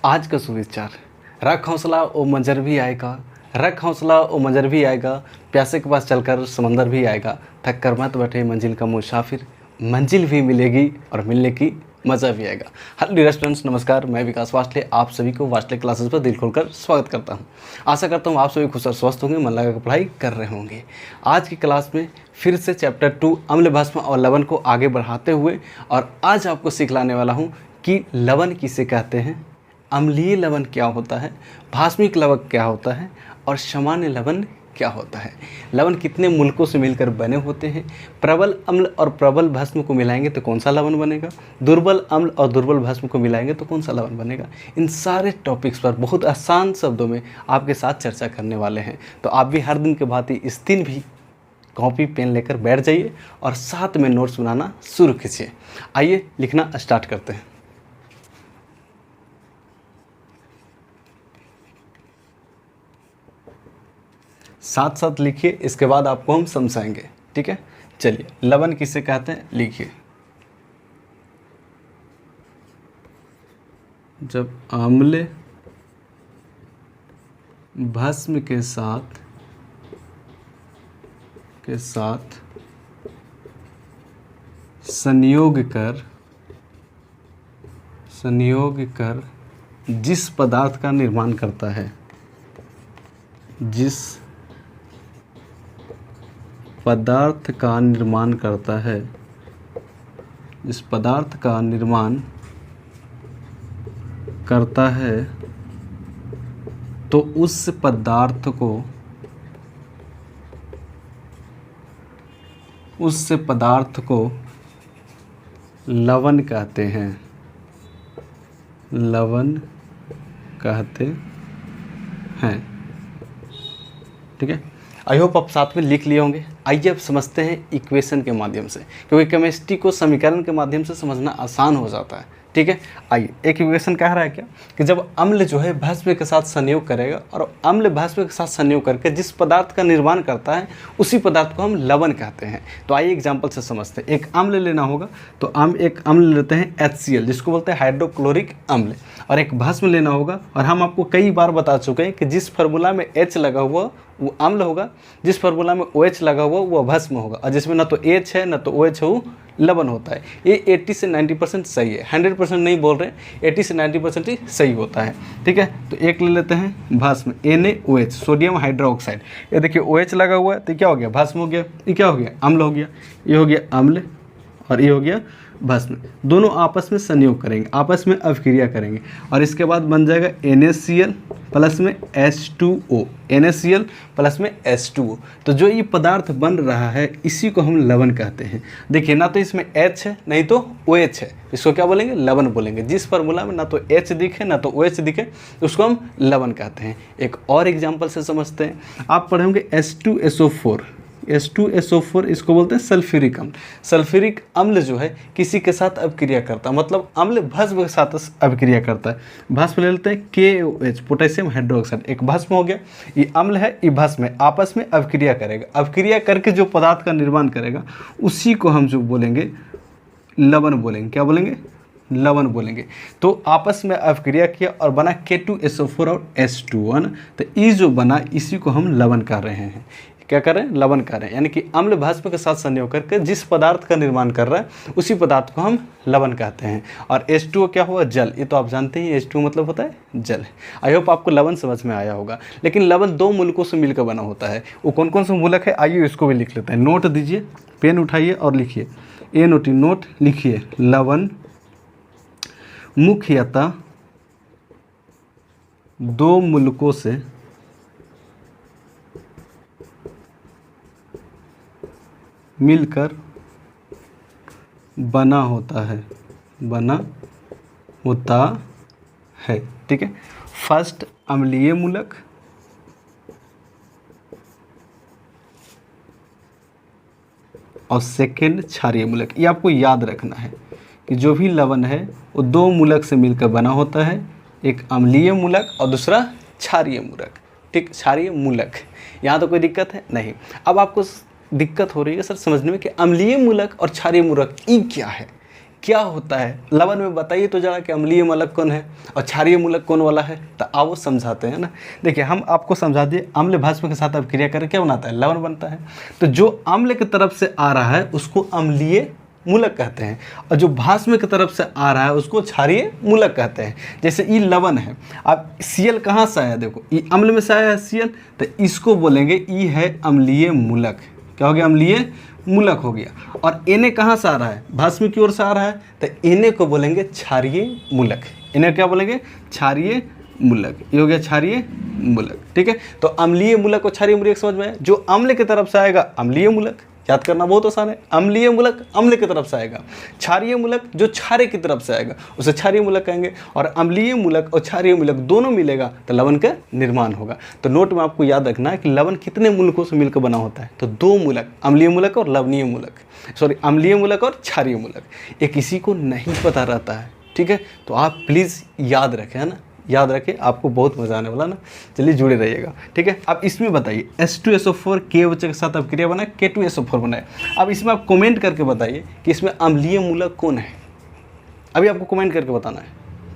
आज का सुविचार, रख हौसला ओ मंजर भी आएगा, रख हौसला ओ मंजर भी आएगा, प्यासे के पास चलकर समंदर भी आएगा, थक कर मत बैठे मंजिल का मुसाफिर, मंजिल भी मिलेगी और मिलने की मज़ा भी आएगा। हेलो डियर स्टूडेंट्स, नमस्कार। मैं विकास वास्ले आप सभी को वास्ले क्लासेस पर दिल खोलकर स्वागत करता हूं। आशा करता हूं आप सभी खुश और स्वस्थ होंगे, मन लगा कर पढ़ाई कर रहे होंगे। आज की क्लास में फिर से चैप्टर 2 अम्ल भस्म और लवण को आगे बढ़ाते हुए और आज आपको सिखलाने वाला हूँ कि लवण किसे कहते हैं, अम्लीय लवण क्या होता है, भास्मिक लवण क्या होता है और सामान्य लवण क्या होता है। लवण कितने मूलकों से मिलकर बने होते हैं, प्रबल अम्ल और प्रबल भस्म को मिलाएंगे तो कौन सा लवण बनेगा, दुर्बल अम्ल और दुर्बल भस्म को मिलाएंगे तो कौन सा लवण बनेगा। इन सारे टॉपिक्स पर बहुत आसान शब्दों में आपके साथ चर्चा करने वाले हैं। तो आप भी हर दिन के भांति इस दिन भी कॉपी पेन लेकर बैठ जाइए और साथ में नोट्स बनाना शुरू कीजिए। आइए लिखना स्टार्ट करते हैं। साथ साथ लिखिए, इसके बाद आपको हम समझाएंगे, ठीक है। चलिए, लवण किसे कहते हैं लिखिए। जब अम्ल भस्म के साथ संयोग कर जिस पदार्थ का निर्माण करता है, जिस पदार्थ का निर्माण करता है तो उस पदार्थ को लवण कहते हैं, ठीक है। आई होप आप साथ में लिख लिए होंगे। आइए अब समझते हैं इक्वेशन के माध्यम से, क्योंकि केमिस्ट्री को समीकरण के माध्यम से समझना आसान हो जाता है, ठीक है। आइए, एक इक्वेशन कह रहा है क्या कि जब अम्ल जो है भस्म के साथ संयोग करेगा और अम्ल भस्म के साथ संयोग करके जिस पदार्थ का निर्माण करता है उसी पदार्थ को हम लवण कहते हैं। तो आइए एग्जांपल से समझते हैं। एक अम्ल लेना होगा तो हम एक अम्ल लेते हैं HCl, जिसको बोलते हैं हाइड्रोक्लोरिक अम्ल, और एक भस्म लेना होगा। और हम आपको कई बार बता चुके हैं कि जिस फार्मूला में H लगा हुआ वो अम्ल होगा, जिस फार्मूला में OH लगा हुआ वो भस्म होगा, और जिसमें ना तो H है ना तो OH है वो लवण होता है। ये 80 से 90% सही है, 100% नहीं बोल रहे, 80 से 90% ही सही होता है, ठीक है। तो एक ले लेते हैं भस्म, NaOH, सोडियम हाइड्रोक्साइड। ये देखिए OH लगा हुआ है तो क्या हो गया, भस्म हो गया। ये क्या हो गया, अम्ल हो गया। ये हो गया अम्ल और ये हो गया भस्म। दोनों आपस में संयोग करेंगे, आपस में अभिक्रिया करेंगे और इसके बाद बन जाएगा NaCl प्लस में H2O, NaCl प्लस में H2O। तो जो ये पदार्थ बन रहा है इसी को हम लवण कहते हैं। देखिए, ना तो इसमें H है नहीं तो OH है, इसको क्या बोलेंगे, लवण बोलेंगे। जिस फार्मूला में ना तो H दिखे ना तो OH दिखे उसको हम लवण कहते हैं। एक और एग्जाम्पल से समझते हैं। आप पढ़ेंगे H2SO4, इसको बोलते हैं सल्फ्यूरिक अम्ल। सल्फ्यूरिक अम्ल जो है किसी के साथ अभिक्रिया करता है, मतलब अम्ल भस्म के साथ अभिक्रिया करता है। भस्म ले लेते हैं KOH, पोटेशियम हाइड्रोक्साइड। एक भस्म हो गया, ये अम्ल है ये भस्म है, आपस में अभिक्रिया करेगा। अभिक्रिया करके जो पदार्थ का निर्माण करेगा उसी को हम जो बोलेंगे लवण बोलेंगे। क्या बोलेंगे, लवण बोलेंगे। तो आपस में अभिक्रिया किया और बना K2SO4 और H2O। तो ये जो बना इसी को हम लवण कर रहे हैं। क्या कर रहे हैं, लवण कर रहे हैं। यानी कि अम्ल भस्म के साथ संयोग करके जिस पदार्थ का निर्माण कर रहा है उसी पदार्थ को हम लवण कहते हैं। और H2O क्या हुआ, जल। ये तो आप जानते हैं H2O मतलब होता है जल। आई होप आपको लवण समझ में आया होगा। लेकिन लवण दो मूलकों से मिलकर बना होता है। वो कौन कौन से मूलक है, आइए इसको भी लिख लेते हैं। नोट दीजिए, पेन उठाइए और लिखिए, नोट लिखिए। लवण मुख्यतः दो मूलकों से मिलकर बना होता है, ठीक है। फर्स्ट अम्लीय मूलक, और सेकंड क्षारीय मूलक। ये आपको याद रखना है कि जो भी लवण है वो दो मूलक से मिलकर बना होता है, एक अम्लीय मूलक और दूसरा क्षारीय मूलक, ठीक। क्षारीय मूलक, यहाँ तो कोई दिक्कत है नहीं। अब आपको दिक्कत हो रही है सर समझने में कि अम्लीय मूलक और क्षारीय मूलक ये क्या है। क्या होता है लवण में, बताइए तो जरा कि अम्लीय मूलक कौन है और क्षारीय मूलक कौन वाला है। तो आओ समझाते हैं ना। देखिए हम आपको समझा दिए, अम्ल भाष्प के साथ अभिक्रिया करके क्या बनाता है, लवण बनता है। तो जो अम्ल की तरफ से आ रहा है उसको अम्लीय मूलक कहते हैं, और जो भाष्प की तरफ से आ रहा है उसको क्षारीय मूलक कहते हैं। जैसे ई लवण है, अब Cl कहाँ से आया, देखो ई अम्ल में से आया है Cl, तो इसको बोलेंगे ई है अम्लीय मूलक। क्या हो गया, अम्लीय मूलक हो गया। और Na कहाँ से आ रहा है, भाष्प की ओर से आ रहा है, तो Na को बोलेंगे क्षारीय मूलक। इन्हें क्या बोलेंगे, क्षारीय मूलक। ये हो गया क्षारीय मूलक, ठीक है। तो अम्लीय मूलक और क्षारीय मूलक समझ में आया। जो अम्ल की तरफ से आएगा अम्लीय मूलक, याद करना बहुत आसान है, अम्लीय मूलक अम्ल की तरफ से आएगा। क्षारीय मूलक जो क्षारीय की तरफ से आएगा उसे क्षारीय मूलक कहेंगे। और अम्लीय मूलक और क्षारीय मूलक दोनों मिलेगा तो लवण का निर्माण होगा। तो नोट में आपको याद रखना है कि लवण कितने मूलकों से मिलकर बना होता है, तो 2 मूलक, अम्लीय मूलक और लवणीय मूलक, सॉरी अम्लीय मूलक और क्षारीय मूलक। ये किसी को नहीं पता रहता है, ठीक है। तो आप प्लीज़ याद रखें, है ना, याद रखें, आपको बहुत मजा आने वाला ना। चलिए जुड़े रहिएगा, ठीक है। अब इसमें बताइए H2SO4 KOH के साथ अभिक्रिया बनाए, K2SO4 बनाए। अब इसमें आप कमेंट करके बताइए कि इसमें अम्लीय मूलक कौन है। अभी आपको कमेंट करके बताना है,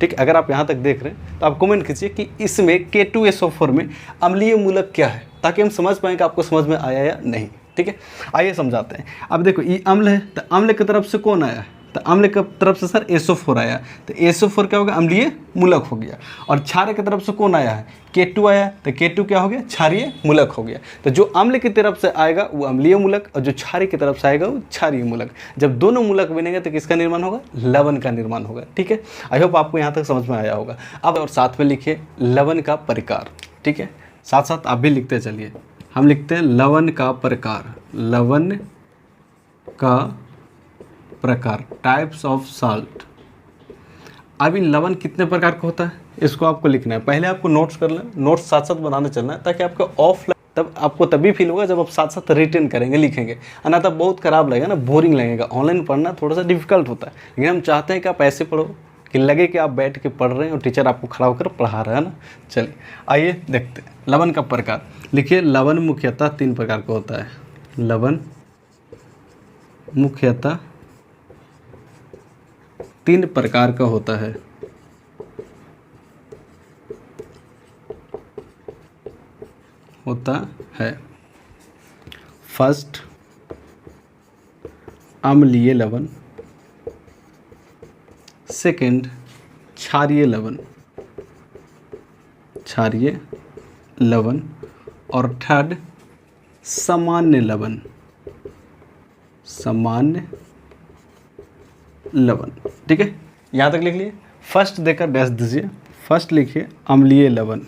ठीक है। अगर आप यहाँ तक देख रहे हैं तो आप कमेंट कीजिए कि इसमें K2SO4 में अम्लीय मूलक क्या है, ताकि हम समझ पाएँ कि आपको समझ में आया या नहीं, ठीक है। आइए समझाते हैं। अब देखो ये अम्ल है, तो अम्ल की तरफ से कौन आया है, तो अम्ल की तरफ से सर SO4 आया, तो SO4 क्या हो गया, अम्लीय मूलक हो गया। और क्षार की तरफ से कौन आया है, K2 आया, तो K2 क्या हो गया, क्षारीय मूलक हो गया। तो जो अम्ल की तरफ से आएगा वो अम्लीय मूलक, और जो क्षारीय की तरफ से आएगा वो क्षारीय मूलक। जब दोनों मूलक बनेंगे तो किसका निर्माण होगा, लवण का निर्माण होगा, ठीक है। आई होप आपको यहाँ तक समझ में आया होगा। अब और साथ में लिखिए लवण का प्रकार, ठीक है। साथ साथ आप भी लिखते चलिए। हम लिखते हैं लवण का प्रकार, लवण का प्रकार, टाइप्स ऑफ साल्ट। अब इन लवण कितने प्रकार का होता है इसको आपको लिखना है। पहले आपको नोट्स कर लें, नोट्स साथ साथ बनाने चलना है, ताकि आपका ऑफलाइन तब आपको तभी फील होगा जब आप साथ साथ रिटर्न करेंगे, लिखेंगे। ना तब बहुत ख़राब लगेगा ना, बोरिंग लगेगा। ऑनलाइन पढ़ना थोड़ा सा डिफिकल्ट होता है, लेकिन हम चाहते हैं कि आप ऐसे पढ़ो कि लगे कि आप बैठ के पढ़ रहे हैं और टीचर आपको खड़ा होकर पढ़ा रहा है ना। चलिए आइए देखते हैं लवण का प्रकार। लिखिए लवण मुख्यतः 3 प्रकार का होता है। लवण मुख्यतः 3 प्रकार का होता है। फर्स्ट अम्लीय लवण, सेकंड क्षारीय लवण, और थर्ड सामान्य लवण, ठीक है। यहाँ तक लिख लिए। फर्स्ट देकर डैश दीजिए। फर्स्ट लिखिए अम्लीय लवण,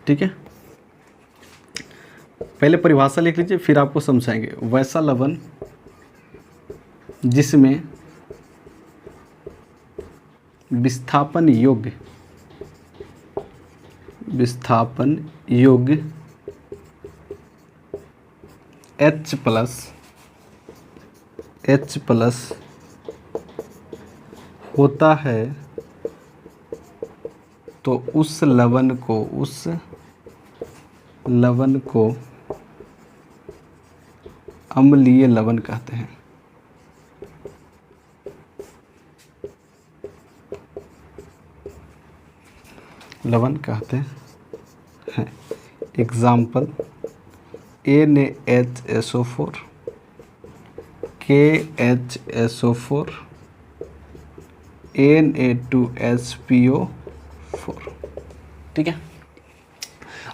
ठीक है। पहले परिभाषा लिख लीजिए, फिर आपको समझाएंगे। वैसा लवण जिसमें विस्थापन योग्य H+ होता है, तो उस लवण को अम्लीय लवण कहते हैं। एग्जाम्पल NaHSO4, KHSO4, Na2SPO4, ठीक है।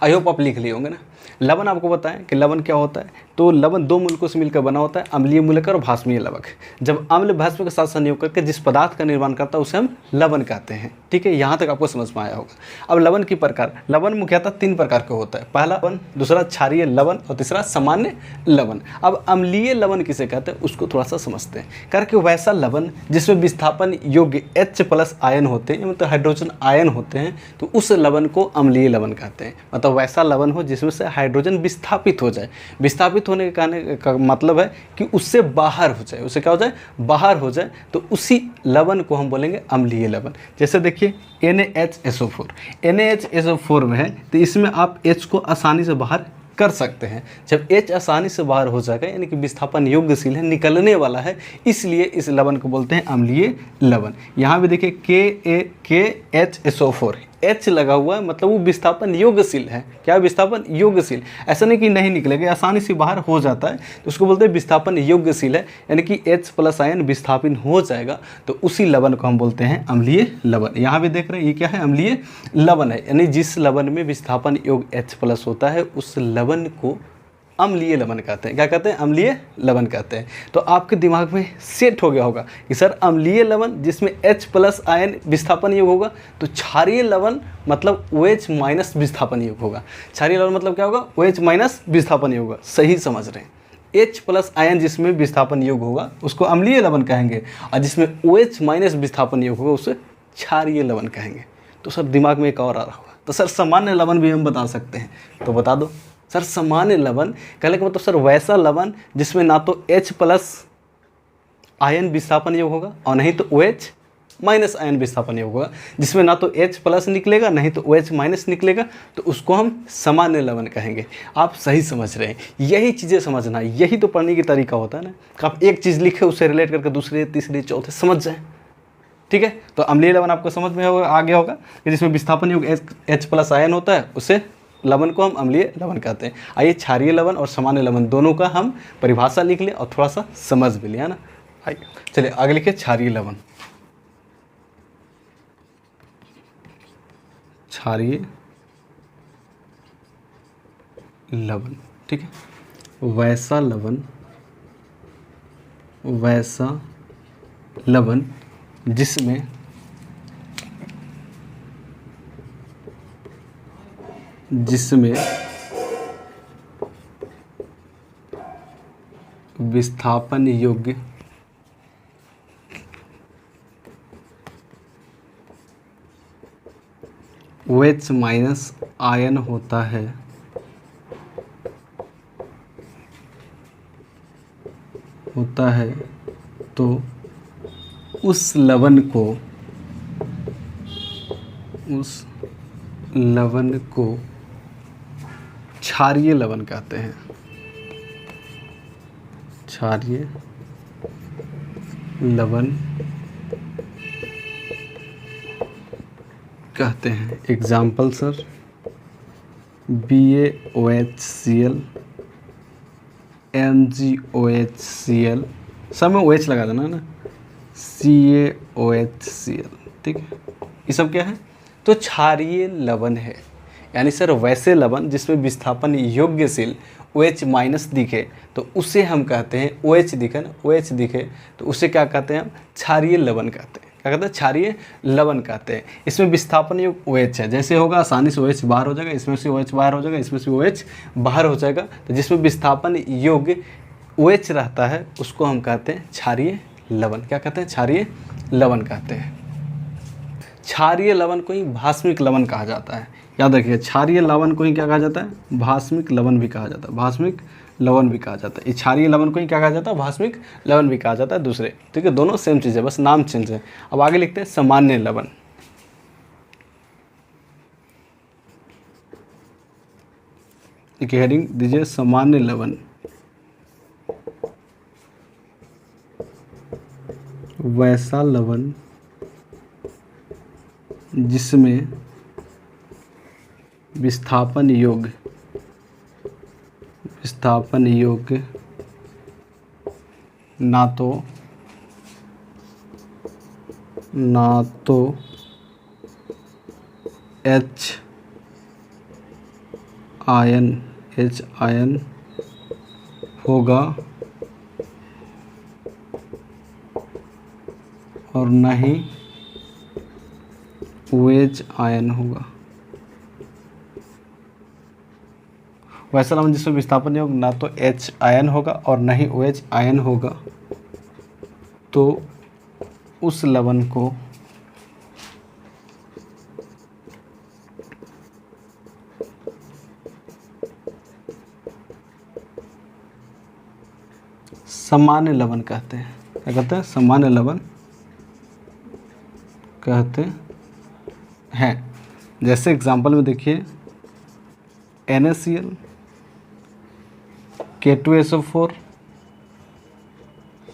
आई होप आप लिख लिए होंगे ना। लवण आपको बताएं कि लवण क्या होता है, तो लवण 2 मूलकों से मिलकर बना होता है, अम्लीय मूलक और भाष्मीय लवक। जब अम्ल भाष्प के साथ संयोग करके जिस पदार्थ का निर्माण करता है उसे हम लवण कहते हैं, ठीक है। यहाँ तक आपको समझ में आया होगा। अब लवण की प्रकार, लवण मुख्यतः 3 प्रकार का होता है। पहला लवण, दूसरा क्षारीय लवण और तीसरा सामान्य लवण। अब अम्लीय लवण किसे कहते हैं उसको थोड़ा सा समझते हैं। करके वैसा लवण जिसमें विस्थापन योग्य H+ आयन होते हैं, मतलब हाइड्रोजन आयन होते हैं, तो उस लवण को अम्लीय लवण कहते हैं। मतलब वैसा लवण हो जिसमें से हाइड्रोजन विस्थापित हो जाए। विस्थापित होने के कहने का मतलब है कि उससे बाहर हो जाए, उससे क्या हो जाए, बाहर हो जाए, तो उसी लवण को हम बोलेंगे अम्लीय लवण। जैसे देखिए NaHSO4 में है, तो इसमें आप H को आसानी से बाहर कर सकते हैं। जब H आसानी से बाहर हो जाएगा यानी कि विस्थापन योग्यशील है, निकलने वाला है, इसलिए इस लवण को बोलते हैं अम्लीय लवण। यहाँ भी देखिए KHSO4 H लगा हुआ है, मतलब वो विस्थापन योग्यशील है। क्या विस्थापन योग्यशील, ऐसा नहीं कि नहीं निकलेगा, आसानी से बाहर हो जाता है, तो उसको बोलते हैं विस्थापन योग्यशील है, यानी कि H+ आयन विस्थापित हो जाएगा, तो उसी लवण को हम बोलते हैं अम्लीय लवण। यहाँ भी देख रहे हैं ये क्या है, अम्लीय लवण है, यानी जिस लवण में विस्थापन योग H+ होता है उस लवण को अम्लीय लवण कहते हैं। क्या कहते हैं, अम्लीय लवण कहते हैं। तो आपके दिमाग में सेट हो गया होगा कि सर अम्लीय लवण जिसमें H+ आयन विस्थापन योग होगा, तो क्षारीय लवण मतलब OH- विस्थापन योग होगा। क्षारीय लवण मतलब क्या होगा, OH- विस्थापन योग होगा। सही समझ रहे हैं, H+ आयन जिसमें विस्थापन योग होगा उसको अम्लीय लवण कहेंगे, और जिसमें OH- विस्थापन योग होगा उसे क्षारीय लवण कहेंगे। तो सर दिमाग में एक और आ रहा होगा, तो सर सामान्य लवण भी हम बता सकते हैं, तो बता दो सर। सामान्य लवण कहने का मतलब सर वैसा लवण जिसमें ना तो H+ आयन विस्थापन योग होगा और नहीं तो OH- आयन विस्थापन योग होगा, जिसमें ना तो H+ निकलेगा नहीं तो OH- निकलेगा, तो उसको हम सामान्य लवण कहेंगे। आप सही समझ रहे हैं, यही चीज़ें समझना, यही तो पढ़ने की तरीका होता है ना, कि आप एक चीज़ लिखे उससे रिलेट करके दूसरे तीसरे चौथे समझ जाए। ठीक है, तो अम्लीय लवण आपको समझ में आ गया होगा कि जिसमें विस्थापन योग H+ आयन होता है, उसे लवण को हम अम्लीय लवण कहते हैं। आइए क्षारीय लवण और सामान्य लवण दोनों का हम परिभाषा लिख लें और थोड़ा सा समझ भी लिया ना। आइए चलिए आगे लिखिए क्षारीय लवण। क्षारीय लवण, ठीक है, वैसा लवण जिसमें विस्थापन योग्य OH- आयन होता है, तो उस लवण को क्षारीय लवण कहते हैं। क्षारीय लवण कहते हैं। एग्जाम्पल सर BaOHCl, MgOHCl, सब में OH लगा देना ना, CaOHCl, ठीक है, ये सब क्या है, तो क्षारीय लवण है। यानी सर वैसे लवण जिसमें विस्थापन योग्यशील OH- दिखे तो उसे हम कहते हैं, OH दिखे ना, OH दिखे तो उसे क्या कहते हैं, हम क्षारीय लवण कहते हैं। क्या कहते हैं, क्षारीय लवण कहते हैं। इसमें विस्थापन योग OH है, जैसे होगा आसानी से OH बाहर हो जाएगा, इसमें से OH बाहर हो जाएगा, इसमें से OH बाहर हो जाएगा, तो जिसमें विस्थापन योग्य OH रहता है उसको हम कहते हैं क्षारीय लवण। क्या कहते हैं, क्षारीय लवण कहते हैं। क्षारीय लवण को ही भास्मिक लवण कहा जाता है। याद रखिए, क्षारीय लवण को ही क्या कहा जाता है, भास्मिक लवण भी कहा जाता है, भास्मिक लवण भी कहा जाता है। इस क्षारीय लवण को ही क्या कहा जाता है, भास्मिक लवण भी कहा जाता है, दूसरे, ठीक है, दोनों सेम चीज़ है, बस नाम चेंज है। अब आगे लिखते हैं सामान्य लवण। एक हेडिंग दीजिए सामान्य लवण। वैसा लवण जिसमें विस्थापन योग्य ना तो H आयन होगा और न ही OH आयन होगा। वैसा लवण जिसमें विस्थापन योग ना तो H आयन होगा और न ही OH आयन होगा, तो उस लवण को सामान्य लवण कहते हैं। क्या कहते हैं, सामान्य लवण कहते हैं। जैसे एग्जाम्पल में देखिए NaCl, K2SO4,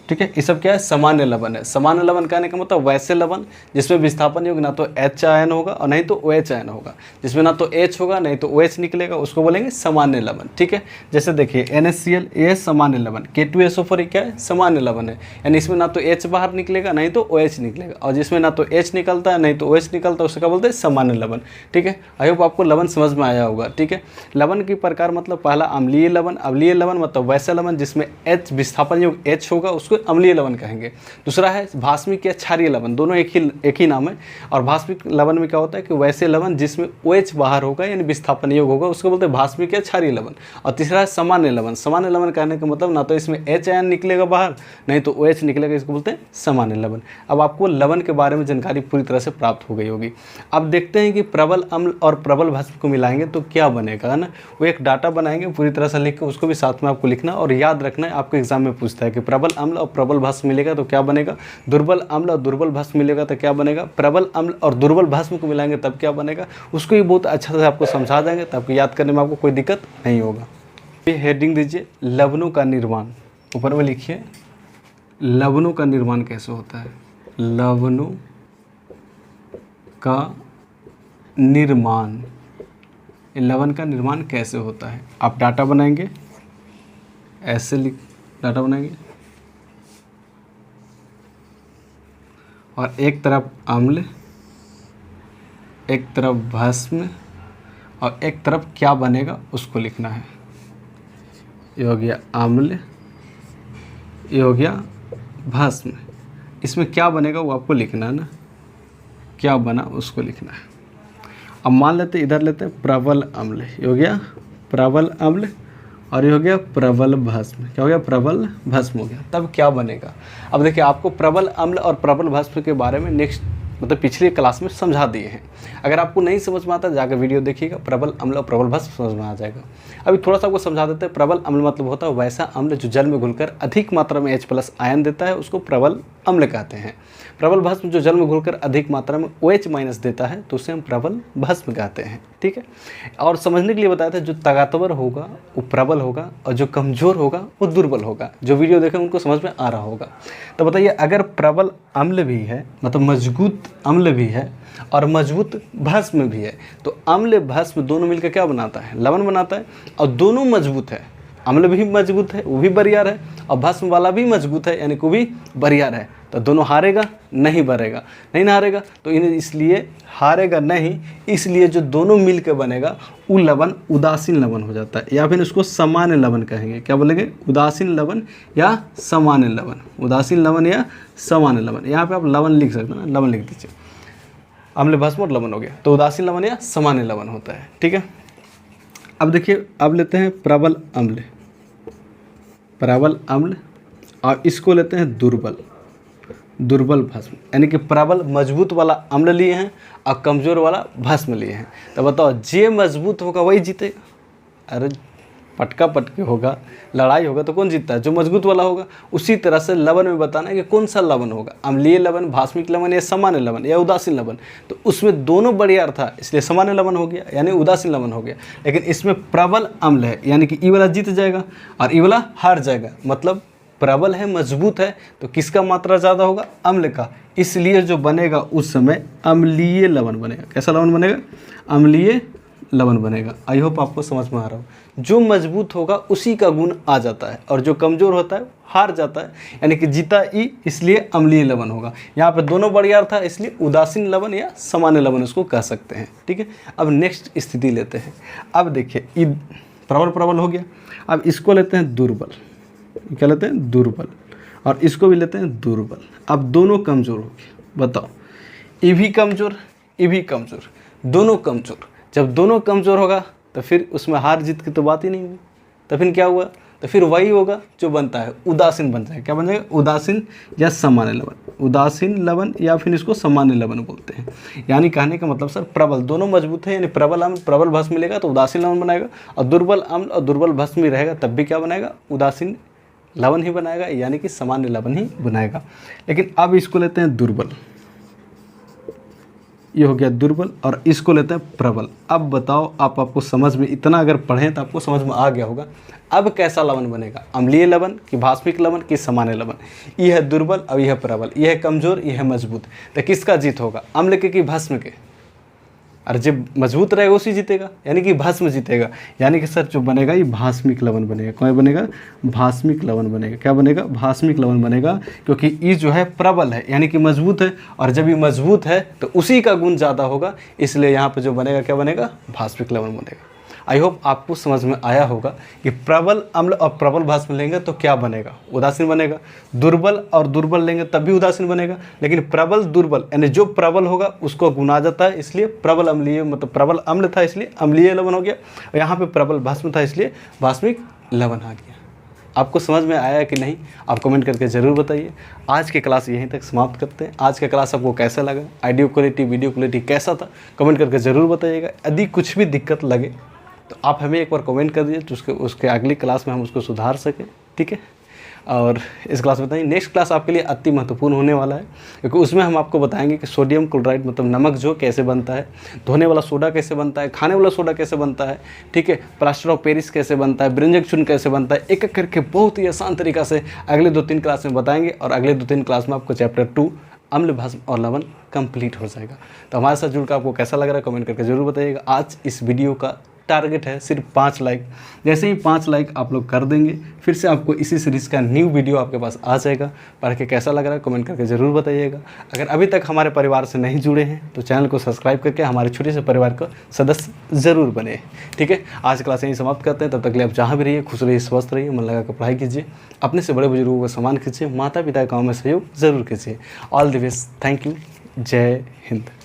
ठीक है। ये सब क्या है, सामान्य लवण है। सामान्य लवण कहने का मतलब वैसे लवण जिसमें विस्थापन योग ना तो H आयन होगा और नहीं तो OH आयन होगा, जिसमें ना तो H होगा नहीं तो OH निकलेगा, उसको बोलेंगे सामान्य लवण, ठीक है। जैसे देखिए NaCl, ये सामान्य लवण। K2SO4 क्या है, सामान्य लवण है, यानी इसमें ना तो H बाहर निकलेगा नहीं तो OH निकलेगा, और जिसमें ना तो H निकलता है नहीं तो OH निकलता है उसको क्या बोलते हैं, सामान्य लवण, ठीक है। आई होप आपको लवण समझ में आया होगा, ठीक है। लवण की प्रकार मतलब पहला अम्लीय लवण। अम्लीय लवण मतलब वैसा लवण जिसमें H विस्थापन योग H होगा उसको अम्लीय लवण कहेंगे। दूसरा है भास्मिक या क्षारीय लवण, दोनों एक ही नाम है। और भास्मिक लवण में क्या होता है कि वैसे लवण जिसमें OH बाहर होगा यानी विस्थापन योग होगा उसको बोलते हैं भास्मिक या क्षारीय लवण। और तीसरा है सामान्य लवण। सामान्य लवण कहने का मतलब ना तो इसमें H आयन निकलेगा बाहर नहीं तो OH निकलेगा, इसको बोलते हैं सामान्य लवण। अब आपको लवण के बारे में जानकारी पूरी तरह से प्राप्त हो गई होगी। अब देखते हैं कि प्रबल अम्ल और प्रबल भस्म को मिलाएंगे तो क्या बनेगा, है ना। वो एक डाटा बनाएंगे पूरी तरह से लिख के, उसको भी साथ में आपको लिखना और याद रखना है। आपको एग्जाम में पूछता है कि प्रबल अम्ल और प्रबल भस्म मिलेगा तो क्या बनेगा, दुर्बल अम्ल और दुर्बल भस्म मिलेगा तो क्या बनेगा, प्रबल अम्ल और दुर्बल भस्म को मिलाएंगे तब क्या बनेगा, उसको भी बहुत अच्छा से आपको समझा देंगे, तो आपको याद करने में आपको कोई दिक्कत नहीं होगा। ये हेडिंग दीजिए, लवणों का निर्माण। ऊपर में लिखिए लवणों का निर्माण कैसे होता है। लवणों का निर्माण, लवण का निर्माण कैसे होता है। आप डाटा बनाएंगे, ऐसे डाटा बनाएंगे और एक तरफ अम्ल, एक तरफ भस्म और एक तरफ क्या बनेगा उसको लिखना है। ये हो गया अम्ल, ये हो गया भस्म। इसमें क्या बनेगा वो आपको लिखना है ना, क्या बना उसको लिखना है। अब मान लेते इधर लेते हैं प्रबल अम्ल, ये हो गया प्रबल अम्ल और ये हो गया प्रबल भस्म। क्या हो गया, प्रबल भस्म हो गया। तब क्या बनेगा। अब देखिए आपको प्रबल अम्ल और प्रबल भस्म के बारे में नेक्स्ट मतलब पिछली क्लास में समझा दिए हैं। अगर आपको नहीं समझ में आता जाकर वीडियो देखिएगा, प्रबल अम्ल और प्रबल भस्म समझ में आ जाएगा। अभी थोड़ा सा आपको समझा देते हैं। प्रबल अम्ल मतलब होता है वैसा अम्ल जो जल में घुलकर अधिक मात्रा में H+ आयन देता है, उसको प्रबल अम्ल कहते हैं। प्रबल भस्म जो जल में घुलकर अधिक मात्रा में OH- देता है तो उसे हम प्रबल भस्म कहते हैं, ठीक है। और समझने के लिए बताया था जो ताकतवर होगा वो प्रबल होगा और जो कमज़ोर होगा वो दुर्बल होगा। जो वीडियो देखें उनको समझ में आ रहा होगा। तो बताइए अगर प्रबल अम्ल भी है मतलब मजबूत अम्ल भी है और मजबूत भस्म भी है, तो अम्ल भस्म दोनों मिलकर क्या बनाता है, लवण बनाता है। और दोनों मजबूत है, अम्ल भी मजबूत है वो भी बरियार है और भस्म वाला भी मजबूत है यानी को भी बरियार है। तो दोनों हारेगा नहीं, बरेगा नहीं ना हारेगा, तो इन्हें इसलिए हारेगा नहीं, इसलिए जो दोनों मिल के बनेगा वो लवण उदासीन लवण हो जाता है, या फिर उसको सामान्य लवण कहेंगे। क्या बोलेंगे, उदासीन लवण या सामान्य लवण। उदासीन लवण या सामान्य लवण, यहाँ पे आप लवण लिख सकते हैं ना, लवण लिख दीजिए। अम्ल भस्म और लवण हो गया, तो उदासीन लवण या सामान्य लवण होता है, ठीक है। अब देखिए अब लेते हैं प्रबल अम्ल, प्रबल अम्ल और इसको लेते हैं दुर्बल भस्म। यानी कि प्रबल मजबूत वाला अम्ल लिए हैं और कमज़ोर वाला भस्म लिए हैं। तो बताओ जे मजबूत होगा वही जीतेगा। अरे पटका पटकी होगा, लड़ाई होगा तो कौन जीतता है, जो मजबूत वाला होगा। उसी तरह से लवण में बताना है कि कौन सा लवण होगा, अम्लीय लवण, भास्मिक लवण या सामान्य लवण या उदासीन लवण। तो उसमें दोनों बरियार था इसलिए सामान्य लवण हो गया यानी उदासीन लवण हो गया। लेकिन इसमें प्रबल अम्ल है यानी कि ई वाला जीत जाएगा और ई वाला हार जाएगा। मतलब प्रबल है मजबूत है तो किसका मात्रा ज़्यादा होगा, अम्ल का। इसलिए जो बनेगा उस समय अम्लीय लवण बनेगा। कैसा लवण बनेगा, अम्लीय लवण बनेगा। आई होप आपको समझ में आ रहा हो। जो मजबूत होगा उसी का गुण आ जाता है और जो कमज़ोर होता है हार जाता है, यानी कि जीता ई, इसलिए अम्लीय लवण होगा। यहाँ पे दोनों बरियार था इसलिए उदासीन लवण या सामान्य लवण उसको कह सकते हैं, ठीक है। अब नेक्स्ट स्थिति लेते हैं। अब देखिए ई प्रबल हो गया। अब इसको लेते हैं दुर्बल, क्या लेते हैं, दुर्बल, और इसको भी लेते हैं दुर्बल। अब दोनों कमज़ोर हो गए। बताओ ये भी कमज़ोर, ये भी कमज़ोर, दोनों कमज़ोर। जब दोनों कमज़ोर होगा तो फिर उसमें हार जीत की तो बात ही नहीं हुई। तो फिर क्या हुआ, तो फिर वही होगा जो बनता है, उदासीन बन जाएगा। क्या बन जाएगा, उदासीन या सामान्य लवण। उदासीन लवण या फिर इसको सामान्य लवण बोलते हैं। यानी कहने का मतलब सर प्रबल दोनों मजबूत है यानी प्रबल अम्ल प्रबल भस्म मिलेगा तो उदासीन लवण बनाएगा, और दुर्बल अम्ल और दुर्बल भस्म भी रहेगा तब भी क्या बनाएगा, उदासीन लवण ही बनाएगा यानी कि सामान्य लवण ही बनाएगा। लेकिन अब इसको लेते हैं दुर्बल। ये हो गया दुर्बल और इसको लेते हैं प्रबल। अब बताओ आपको समझ में, इतना अगर पढ़ें तो आपको समझ में आ गया होगा। अब कैसा लवण बनेगा, अम्लीय लवण कि भास्मिक लवण कि सामान्य लवण। यह है दुर्बल और यह है प्रबल, यह है कमजोर यह है मजबूत। तो किसका जीत होगा, अम्ल के कि भस्म के? अरे जब मजबूत रहेगा उसी जीतेगा, यानी कि भस्म जीतेगा। यानी कि सर जो बनेगा ये भास्मिक लवण बनेगा। कौन बनेगा, भास्मिक लवण बनेगा। क्या बनेगा, भास्मिक लवण बनेगा, क्योंकि ये जो है प्रबल है यानी कि मजबूत है, और जब ये मजबूत है तो उसी का गुण ज़्यादा होगा, इसलिए यहाँ पे जो बनेगा क्या बनेगा, भास्मिक लवण बनेगा। आई होप आपको समझ में आया होगा कि प्रबल अम्ल और प्रबल भस्म लेंगे तो क्या बनेगा, उदासीन बनेगा। दुर्बल और दुर्बल लेंगे तब भी उदासीन बनेगा, लेकिन प्रबल दुर्बल यानी जो प्रबल होगा उसको गुना जाता है, इसलिए प्रबल अम्लीय, मतलब प्रबल अम्ल था इसलिए अम्लीय लवण हो गया, और यहाँ पे प्रबल भस्म था इसलिए भास्मिक लवण आ गया। आपको समझ में आया कि नहीं, आप कमेंट करके ज़रूर बताइए। आज की क्लास यहीं तक समाप्त करते हैं। आज का क्लास आपको कैसा लगा, ऑडियो क्वालिटी वीडियो क्वालिटी कैसा था, कमेंट करके ज़रूर बताइएगा। यदि कुछ भी दिक्कत लगे तो आप हमें एक बार कमेंट कर दीजिए, तो उसके अगली क्लास में हम उसको सुधार सकें, ठीक है। और इस क्लास में बताइए, नेक्स्ट क्लास आपके लिए अति महत्वपूर्ण होने वाला है, क्योंकि उसमें हम आपको बताएंगे कि सोडियम क्लोराइड मतलब नमक जो कैसे बनता है, धोने वाला सोडा कैसे बनता है, खाने वाला सोडा कैसे बनता है, ठीक है, प्लास्टर ऑफ पेरिस कैसे बनता है, ब्रेंजक चूर्ण कैसे बनता है, एक एक करके बहुत ही आसान तरीका से अगले 2-3 क्लास में बताएंगे। और अगले 2-3 क्लास में आपको चैप्टर 2 अम्ल भस्म और लवण कंप्लीट हो जाएगा। तो हमारे साथ जुड़कर आपको कैसा लग रहा है कमेंट करके जरूर बताइएगा। आज इस वीडियो का टारगेट है सिर्फ 5 लाइक। जैसे ही 5 लाइक आप लोग कर देंगे, फिर से आपको इसी सीरीज़ का न्यू वीडियो आपके पास आ जाएगा। पढ़ के कैसा लग रहा है कमेंट करके ज़रूर बताइएगा। अगर अभी तक हमारे परिवार से नहीं जुड़े हैं तो चैनल को सब्सक्राइब करके हमारे छोटे से परिवार का सदस्य ज़रूर बने, ठीक है। आज क्लास यहीं समाप्त करते हैं, तब तक के लिए आप जहाँ भी रहिए खुश रहिए, स्वस्थ रहिए, मन लगा कर पढ़ाई कीजिए, अपने से बड़े बुजुर्गों का सम्मान कीजिए, माता पिता के काम में सहयोग ज़रूर कीजिए। All the best, thank you, जय हिंद।